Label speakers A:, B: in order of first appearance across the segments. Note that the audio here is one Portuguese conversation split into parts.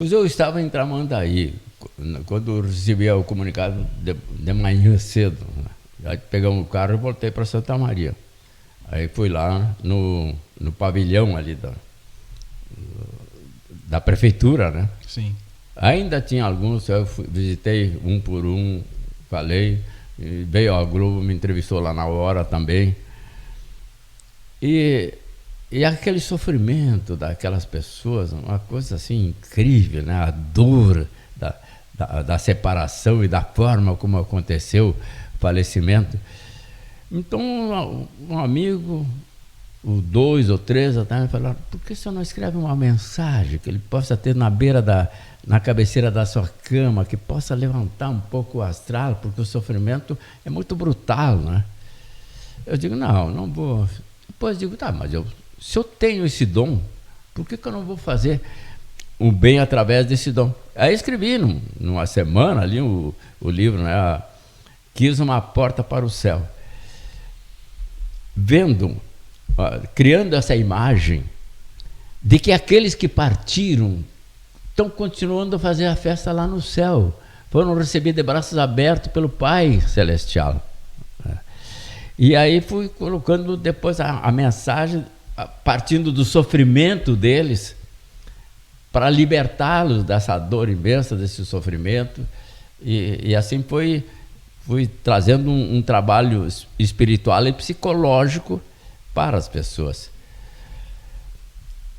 A: Pois eu estava em Tramandaí, quando eu recebi o comunicado de manhã cedo, né? Aí pegamos o carro e voltei para Santa Maria. Aí fui lá no pavilhão ali da prefeitura, né?
B: Sim.
A: Ainda tinha alguns, visitei um por um, falei, e veio a Globo, me entrevistou lá na hora também. E aquele sofrimento daquelas pessoas, uma coisa assim incrível, né? A dor da separação e da forma como aconteceu o falecimento. Então, um amigo, o dois ou três, até me falaram: por que você não escreve uma mensagem que ele possa ter na cabeceira da sua cama, que possa levantar um pouco o astral, porque o sofrimento é muito brutal, né? Eu digo: não vou. Depois digo: tá, mas se eu tenho esse dom, por que eu não vou fazer o bem através desse dom? Aí escrevi numa semana ali o livro, né? Quis uma porta para o céu. Criando essa imagem de que aqueles que partiram estão continuando a fazer a festa lá no céu, foram recebidos de braços abertos pelo Pai Celestial. E aí fui colocando depois a mensagem, partindo do sofrimento deles, para libertá-los dessa dor imensa, desse sofrimento. E assim fui trazendo um trabalho espiritual e psicológico para as pessoas.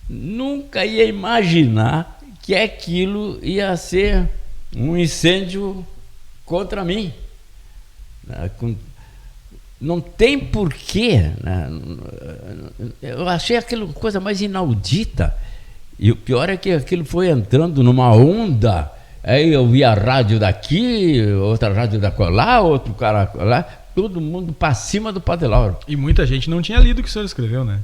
A: Nunca ia imaginar que aquilo ia ser um incêndio contra mim. Não tem porquê, né? Eu achei aquilo coisa mais inaudita. E o pior é que aquilo foi entrando numa onda. Aí eu vi a rádio daqui, outra rádio da lá, outro cara lá, todo mundo para cima do Padre Lauro.
B: E muita gente não tinha lido o que o senhor escreveu, né?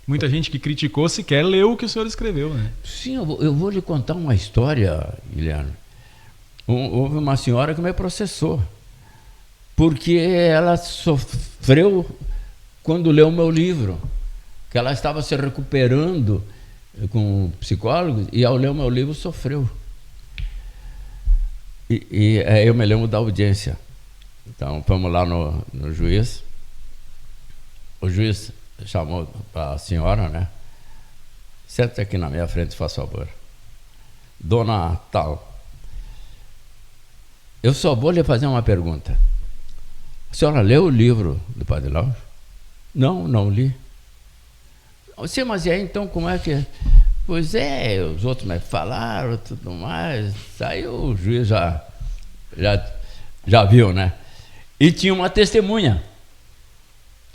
B: Muita gente que criticou sequer leu o que o senhor escreveu, né?
A: Sim, eu vou lhe contar uma história, Guilherme. Houve uma senhora que me processou, porque ela sofreu quando leu o meu livro, que ela estava se recuperando com psicólogos e ao ler o meu livro sofreu. E eu me lembro da audiência. Então fomos lá no juiz. O juiz chamou a senhora, né? Senta aqui na minha frente, faz favor. Dona tal, eu só vou lhe fazer uma pergunta. A senhora leu o livro do Padre Lauro? Não li. Sim, mas e aí então como é que... Pois é, os outros me falaram, tudo mais. Aí o juiz já viu, né? E tinha uma testemunha.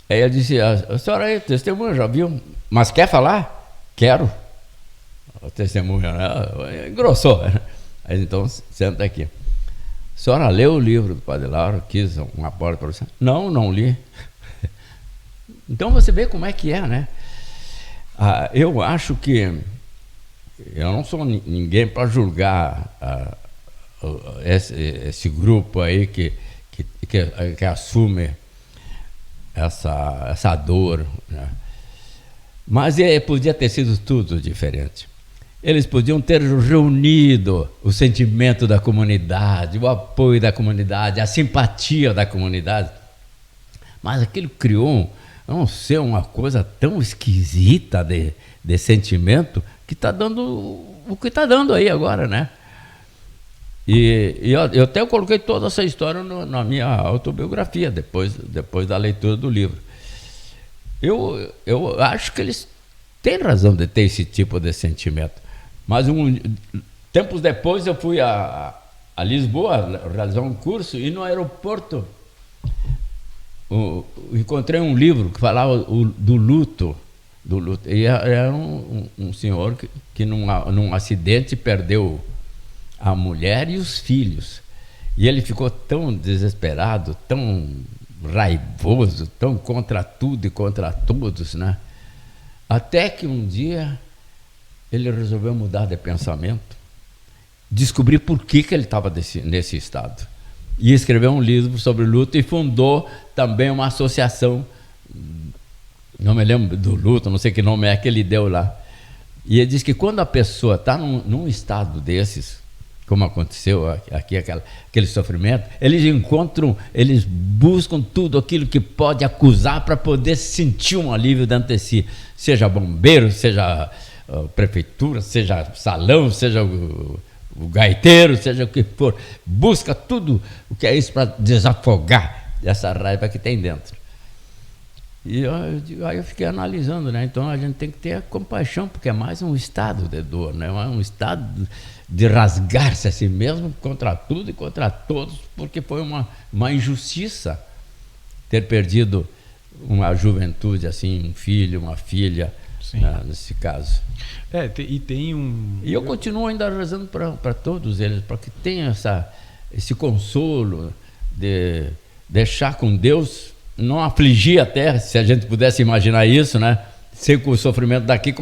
A: Aí ele disse: a senhora aí, testemunha, já viu? Mas quer falar? Quero. A testemunha, né? Engrossou. Aí então, senta aqui. A senhora leu o livro do Padre Lauro, quis uma porta para você? Não li. Então você vê como é que é, né? Eu acho que eu não sou ninguém para julgar esse grupo aí que assume essa dor, né? Mas podia ter sido tudo diferente. Eles podiam ter reunido o sentimento da comunidade, o apoio da comunidade, a simpatia da comunidade. Mas aquilo criou, não sei, uma coisa tão esquisita de sentimento que está dando o que está dando aí agora, né? E eu até coloquei toda essa história na minha autobiografia, depois da leitura do livro. Eu acho que eles têm razão de ter esse tipo de sentimento. Mas tempos depois eu fui a Lisboa realizar um curso e no aeroporto encontrei um livro que falava do luto. E era um senhor que num acidente perdeu a mulher e os filhos. E ele ficou tão desesperado, tão raivoso, tão contra tudo e contra todos, né? Até que um dia ele resolveu mudar de pensamento, descobrir por que ele estava nesse estado. E escreveu um livro sobre luto e fundou também uma associação, não me lembro do luto, não sei que nome é que ele deu lá, E ele diz que quando a pessoa está num estado desses, como aconteceu aqui, aquele sofrimento, eles buscam tudo aquilo que pode acusar para poder sentir um alívio dentro de si. Seja bombeiro, seja prefeitura, seja salão, seja o gaiteiro, seja o que for. Busca tudo o que é isso para desafogar essa raiva que tem dentro. E aí eu fiquei analisando, né? Então a gente tem que ter compaixão, porque é mais um estado de dor, né? É um estado de rasgar-se a si mesmo contra tudo e contra todos, porque foi uma injustiça ter perdido uma juventude assim, um filho, uma filha, né, nesse caso. E eu continuo ainda rezando para todos eles, para que tenham esse consolo de deixar com Deus, não afligir a terra, se a gente pudesse imaginar isso, né? Sei que o sofrimento daqui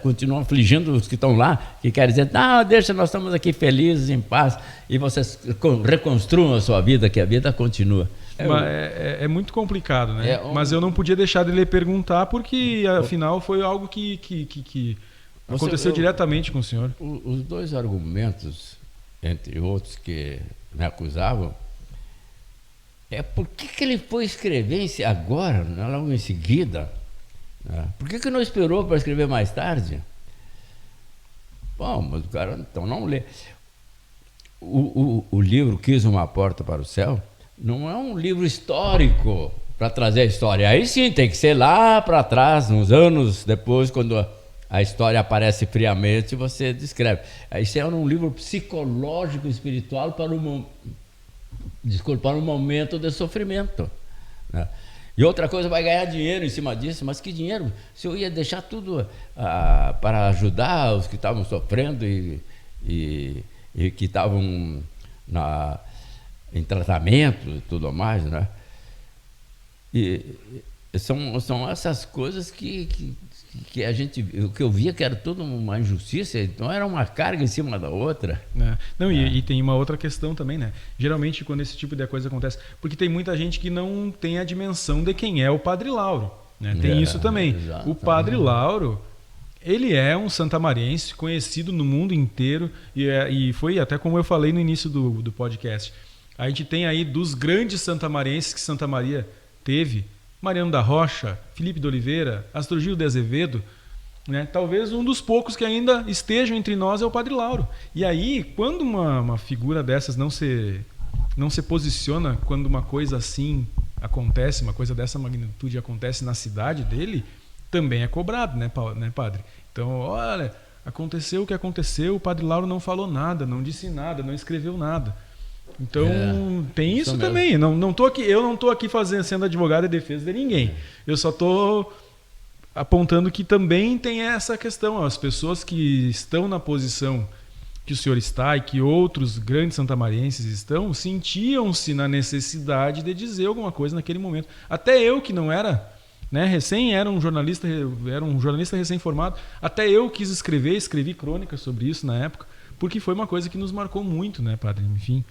A: continua afligindo os que estão lá, que querem dizer, não, deixa, nós estamos aqui felizes, em paz, e vocês reconstruam a sua vida, que a vida continua.
B: É muito complicado, né? Mas eu não podia deixar de lhe perguntar, porque afinal foi algo que aconteceu diretamente com o senhor.
A: Os dois argumentos, entre outros, que me acusavam, por que ele foi escrever agora, logo em seguida? Por que não esperou para escrever mais tarde? Bom, mas o cara então não lê. O livro Quis uma Porta para o Céu não é um livro histórico para trazer a história. Aí sim, tem que ser lá para trás, uns anos depois, quando a história aparece friamente, você descreve. Aí isso é um livro psicológico, espiritual para um momento de sofrimento, né? E outra coisa, vai ganhar dinheiro em cima disso, mas que dinheiro? Se eu ia deixar tudo para ajudar os que estavam sofrendo e que estavam em tratamento e tudo mais, né? E são essas coisas que o que eu via que era tudo uma injustiça, então era uma carga em cima da outra.
B: E tem uma outra questão também, né? Geralmente quando esse tipo de coisa acontece, porque tem muita gente que não tem a dimensão de quem é o Padre Lauro, né? Tem isso também. Exato. O Padre Lauro, ele é um santamariense conhecido no mundo inteiro e foi até como eu falei no início do podcast. A gente tem aí dos grandes santamarienses que Santa Maria teve, Mariano da Rocha, Felipe de Oliveira, Astrogildo de Azevedo, né? Talvez um dos poucos que ainda estejam entre nós é o Padre Lauro. E aí, quando uma figura dessas não se posiciona, quando uma coisa assim acontece, uma coisa dessa magnitude acontece na cidade dele, também é cobrado, né, padre? Então, olha, aconteceu o que aconteceu, o Padre Lauro não falou nada, não disse nada, não escreveu nada. Então tem isso também. Eu não estou aqui sendo advogado em defesa de ninguém. Eu só estou apontando que também tem essa questão. As pessoas que estão na posição que o senhor está e que outros grandes santamarienses estão, sentiam-se na necessidade de dizer alguma coisa naquele momento. Até eu, que não era, né, era um jornalista recém-formado, até eu quis escrevi crônicas sobre isso na época, porque foi uma coisa que nos marcou muito, né, padre? Enfim.